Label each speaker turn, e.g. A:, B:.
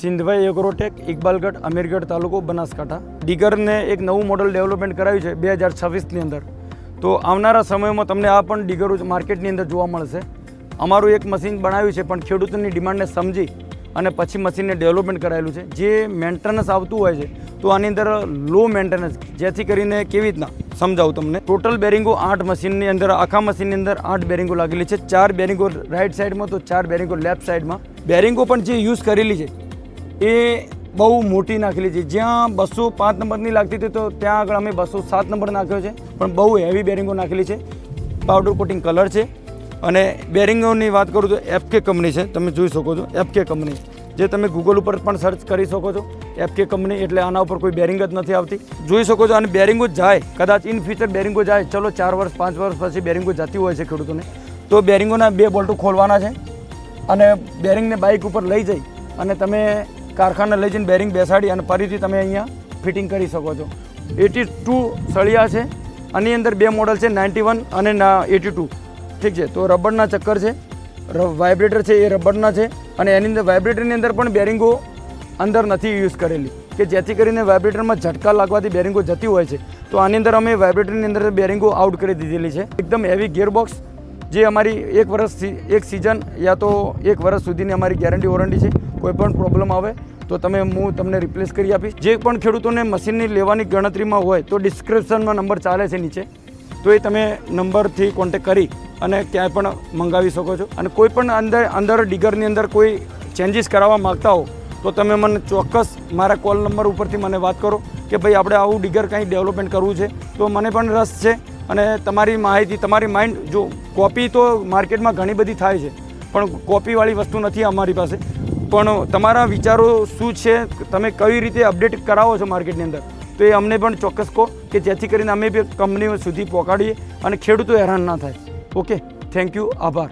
A: સિંધભાઈ Agrotech, Iqbalgadh, Amirgadh તાલુકો, બનાસકાંઠા. ડીગરને એક નવું મોડલ ડેવલપમેન્ટ કરાવ્યું છે 2026ની અંદર. તો આવનારા સમયમાં તમને આ પણ ડીગરો માર્કેટની અંદર જોવા મળશે. અમારું એક મશીન બનાવ્યું છે પણ ખેડૂતોની ડિમાન્ડને સમજી અને પછી મશીનને ડેવલપમેન્ટ કરાયેલું છે. જે મેન્ટેનન્સ આવતું હોય છે તો આની અંદર લો મેન્ટેનન્સ, જેથી કરીને કેવી રીતના સમજાવું તમને. ટોટલ બેરિંગો 8 મશીનની અંદર, આખા મશીનની અંદર 8 બેરિંગો લાગેલી છે. 4 બેરિંગો રાઈટ સાઈડમાં તો 4 બેરિંગો લેફ્ટ સાઈડમાં. બેરિંગો પણ જે યુઝ કરેલી છે એ બહુ મોટી નાખેલી છે. જ્યાં 205 નંબરની લાગતી હતી તો ત્યાં આગળ અમે 207 નંબર નાખ્યો છે, પણ બહુ હેવી બેરિંગો નાખેલી છે. પાવડર કોટિંગ કલર છે. અને બેરિંગોની વાત કરું તો FK કંપની છે, તમે જોઈ શકો છો. FK કંપની જે તમે ગૂગલ ઉપર પણ સર્ચ કરી શકો છો. FK કંપની એટલે આના ઉપર કોઈ બેરિંગ જ નથી આવતી, જોઈ શકો છો. અને બેરિંગો જાય, કદાચ ઇન ફ્યુચર બેરિંગો જાય, ચલો 4 વર્ષ 5 વર્ષ પછી બેરિંગો જતી હોય છે ખેડૂતોને, તો બેરિંગોના 2 બોલ્ટો ખોલવાના છે અને બેરિંગને બાઇક ઉપર લઈ જઈ અને તમે કારખાને લઈ જઈને બેરિંગ બેસાડી અને ફરીથી તમે અહીંયા ફિટિંગ કરી શકો છો. 82 સળિયા છે. આની અંદર 2 મોડલ છે, 91 અને 82. ઠીક છે. તો રબરના ચક્કર છે, વાઇબ્રેટર છે એ રબરના છે. અને એની અંદર વાઇબ્રેટરની અંદર પણ બેરિંગો અંદર નથી યુઝ કરેલી, કે જેથી કરીને વાઇબ્રેટરમાં ઝટકા લાગવાથી બેરિંગો જતી હોય છે. તો આની અંદર અમે વાઇબ્રેટરની અંદર બેરિંગો આઉટ કરી દીધેલી છે. એકદમ હેવી ગિયરબોક્સ, જે અમારી 1 વર્ષથી 1 સિઝન યા તો 1 વર્ષ સુધીની અમારી ગેરંટી વોરંટી છે. કોઈ પણ પ્રોબ્લેમ આવે તો હું તમને રિપ્લેસ કરી આપીશ. જે પણ ખેડૂતોને મશીનની લેવાની ગણતરીમાં હોય તો ડિસ્ક્રિપ્શનમાં નંબર ચાલે છે નીચે, તો એ તમે નંબરથી કોન્ટેક કરી અને ક્યાંય પણ મંગાવી શકો છો. અને કોઈ પણ અંદર ડીગરની અંદર કોઈ ચેન્જીસ કરાવવા માગતા હો તો તમે મને ચોક્કસ મારા કોલ નંબર ઉપરથી મને વાત કરો કે ભાઈ આપણે આવું ડીગર કંઈ ડેવલપમેન્ટ કરવું છે, તો મને પણ રસ છે. અને તમારી માહિતી, તમારી માઇન્ડ, જો કોપી તો માર્કેટમાં ઘણી બધી થાય છે પણ કોપીવાળી વસ્તુ નથી અમારી પાસે. પણ તમારા વિચારો શું છે, તમે કઈ રીતે અપડેટ કરાવો છો માર્કેટની અંદર, તો એ અમને પણ ચોક્કસ કહો, કે જેથી કરીને અમે બી કંપનીઓ સુધી પહોંચાડીએ અને ખેડૂતો હેરાન ના થાય. ઓકે, થેન્ક યુ, આભાર.